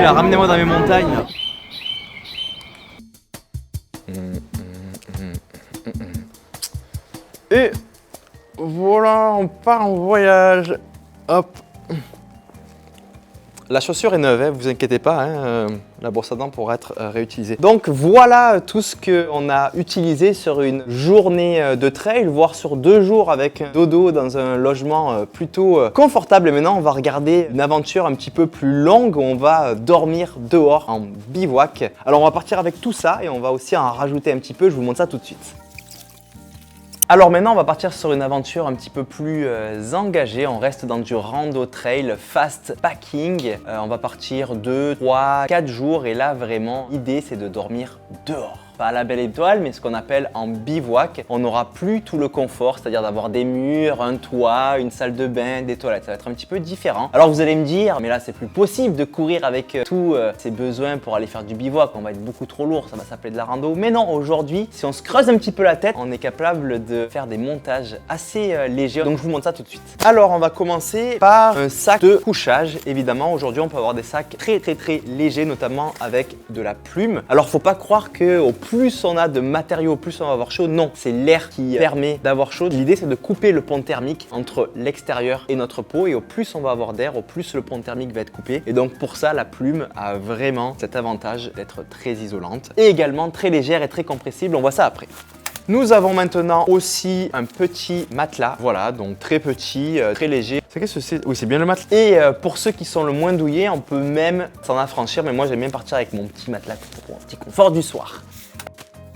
là, ramenez-moi dans mes montagnes. Là. Et voilà, on part en voyage. Hop. La chaussure est neuve, hein, vous inquiétez pas, hein, la brosse à dents pourra être réutilisée. Donc voilà tout ce qu'on a utilisé sur une journée de trail, voire sur 2 jours avec un dodo dans un logement plutôt confortable. Et maintenant on va regarder une aventure un petit peu plus longue où on va dormir dehors en bivouac. Alors on va partir avec tout ça et on va aussi en rajouter un petit peu, je vous montre ça tout de suite. Alors maintenant, on va partir sur une aventure un petit peu plus engagée. On reste dans du rando trail fast packing. On va partir 2, 3, 4 jours et là vraiment, l'idée c'est de dormir dehors. Pas à la belle étoile, mais ce qu'on appelle en bivouac. On n'aura plus tout le confort, c'est-à-dire d'avoir des murs, un toit, une salle de bain, des toilettes. Ça va être un petit peu différent. Alors vous allez me dire, mais là c'est plus possible de courir avec tous ces besoins pour aller faire du bivouac. On va être beaucoup trop lourd, ça va s'appeler de la rando. Mais non, aujourd'hui, si on se creuse un petit peu la tête, on est capable de faire des montages assez légers. Donc je vous montre ça tout de suite. Alors on va commencer par un sac de couchage. Évidemment, aujourd'hui on peut avoir des sacs très légers, notamment avec de la plume. Alors faut pas croire que au plus on a de matériaux, plus on va avoir chaud. Non, c'est l'air qui permet d'avoir chaud. L'idée, c'est de couper le pont thermique entre l'extérieur et notre peau. Et au plus on va avoir d'air, au plus le pont thermique va être coupé. Et donc pour ça, la plume a vraiment cet avantage d'être très isolante et également très légère et très compressible. On voit ça après. Nous avons maintenant aussi un petit matelas, voilà, donc très petit, très léger. C'est qu'est-ce que c'est? Oui, c'est bien le matelas. Et pour ceux qui sont le moins douillés, on peut même s'en affranchir, mais moi j'aime bien partir avec mon petit matelas pour un petit confort du soir.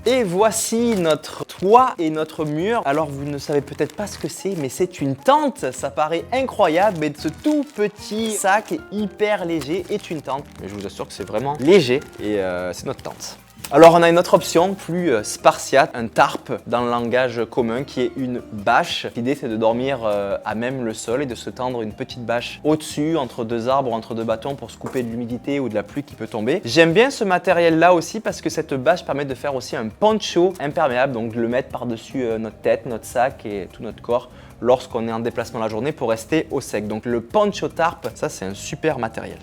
Et voici notre toit et notre mur. Alors vous ne savez peut-être pas ce que c'est, mais c'est une tente. Ça paraît incroyable, mais ce tout petit sac hyper léger est une tente. Mais je vous assure que c'est vraiment léger et c'est notre tente. Alors on a une autre option plus spartiate, un tarp dans le langage commun qui est une bâche. L'idée c'est de dormir à même le sol et de se tendre une petite bâche au-dessus, entre 2 arbres, entre 2 bâtons pour se couper de l'humidité ou de la pluie qui peut tomber. J'aime bien ce matériel là aussi parce que cette bâche permet de faire aussi un poncho imperméable, donc de le mettre par-dessus notre tête, notre sac et tout notre corps lorsqu'on est en déplacement la journée pour rester au sec. Donc le poncho tarp, ça c'est un super matériel.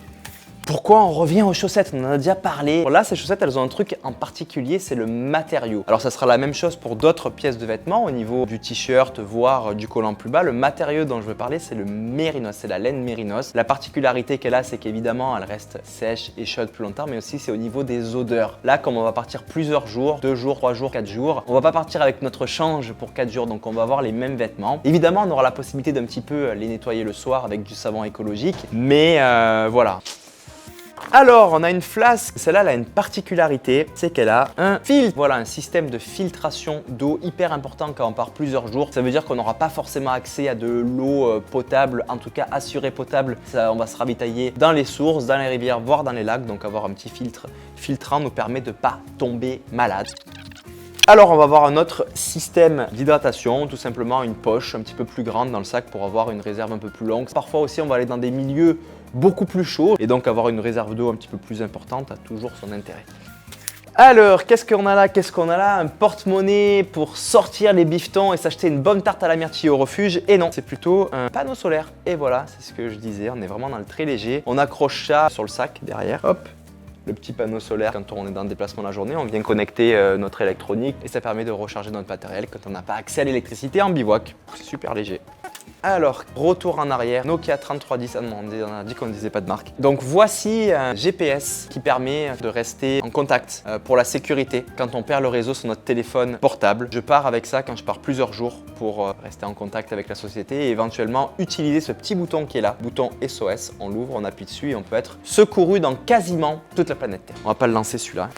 Pourquoi on revient aux chaussettes? On en a déjà parlé. Là, ces chaussettes, elles ont un truc en particulier, c'est le matériau. Alors, ça sera la même chose pour d'autres pièces de vêtements au niveau du t-shirt, voire du collant plus bas. Le matériau dont je veux parler, c'est le mérinos, c'est la laine mérinos. La particularité qu'elle a, c'est qu'évidemment, elle reste sèche et chaude plus longtemps, mais aussi c'est au niveau des odeurs. Là, comme on va partir plusieurs jours, 2 jours, 3 jours, 4 jours, on va pas partir avec notre change pour 4 jours, donc on va avoir les mêmes vêtements. Évidemment, on aura la possibilité d'un petit peu les nettoyer le soir avec du savon écologique, mais voilà. Alors, on a une flasque. Celle-là, elle a une particularité, c'est qu'elle a un filtre. Voilà, un système de filtration d'eau hyper important quand on part plusieurs jours. Ça veut dire qu'on n'aura pas forcément accès à de l'eau potable, en tout cas assurée potable. Ça, on va se ravitailler dans les sources, dans les rivières, voire dans les lacs. Donc, avoir un petit filtre filtrant nous permet de ne pas tomber malade. Alors on va avoir un autre système d'hydratation, tout simplement une poche un petit peu plus grande dans le sac pour avoir une réserve un peu plus longue. Parfois aussi on va aller dans des milieux beaucoup plus chauds et donc avoir une réserve d'eau un petit peu plus importante a toujours son intérêt. Alors, qu'est-ce qu'on a là? Un porte-monnaie pour sortir les bifetons et s'acheter une bonne tarte à la myrtille au refuge. Et non, c'est plutôt un panneau solaire. Et voilà, c'est ce que je disais, on est vraiment dans le très léger. On accroche ça sur le sac derrière, hop. Le petit panneau solaire quand on est dans le déplacement la journée, on vient connecter notre électronique et ça permet de recharger notre matériel quand on n'a pas accès à l'électricité en bivouac. C'est super léger. Alors, retour en arrière, Nokia 3310, on a dit qu'on ne disait pas de marque. Donc voici un GPS qui permet de rester en contact pour la sécurité quand on perd le réseau sur notre téléphone portable. Je pars avec ça quand je pars plusieurs jours pour rester en contact avec la société et éventuellement utiliser ce petit bouton qui est là, bouton SOS. On l'ouvre, on appuie dessus et on peut être secouru dans quasiment toute la planète Terre. On va pas le lancer celui-là.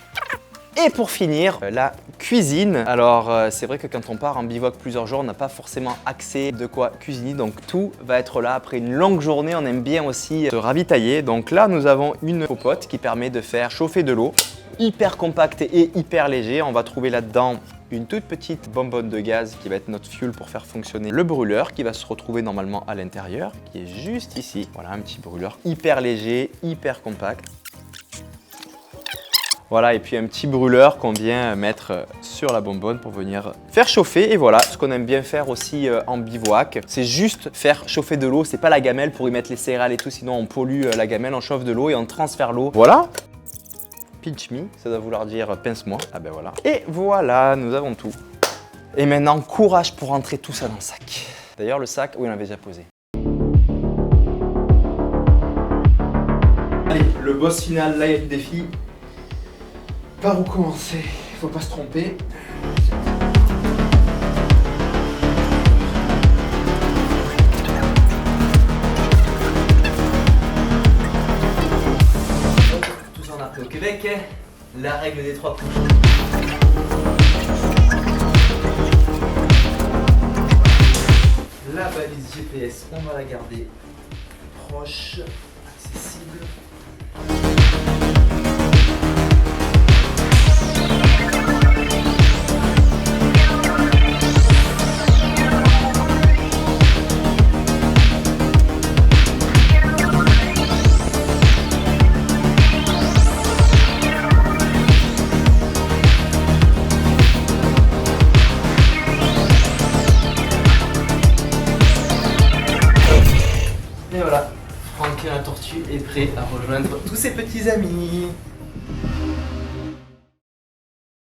Et pour finir, la cuisine. Alors c'est vrai que quand on part en bivouac plusieurs jours, on n'a pas forcément accès de quoi cuisiner. Donc tout va être là. Après une longue journée, on aime bien aussi se ravitailler. Donc là, nous avons une popote qui permet de faire chauffer de l'eau. Hyper compact et hyper léger. On va trouver là-dedans une toute petite bonbonne de gaz qui va être notre fuel pour faire fonctionner le brûleur qui va se retrouver normalement à l'intérieur, qui est juste ici. Voilà, un petit brûleur hyper léger, hyper compact. Voilà, et puis un petit brûleur qu'on vient mettre sur la bonbonne pour venir faire chauffer. Et voilà, ce qu'on aime bien faire aussi en bivouac, c'est juste faire chauffer de l'eau. C'est pas la gamelle pour y mettre les céréales et tout, sinon on pollue la gamelle. On chauffe de l'eau et on transfère l'eau. Voilà. Pinch me, ça doit vouloir dire pince-moi. Ah ben voilà. Et voilà, nous avons tout. Et maintenant, courage pour rentrer tout ça dans le sac. D'ailleurs, le sac, oui, on l'avait déjà posé. Allez, le boss final, là, il y a du défi. Par où commencer? Faut pas se tromper. Tous en art au Québec, la règle des 3 couches. La balise GPS, on va la garder proche, accessible. Et voilà, Franklin la tortue est prêt à rejoindre tous ses petits amis.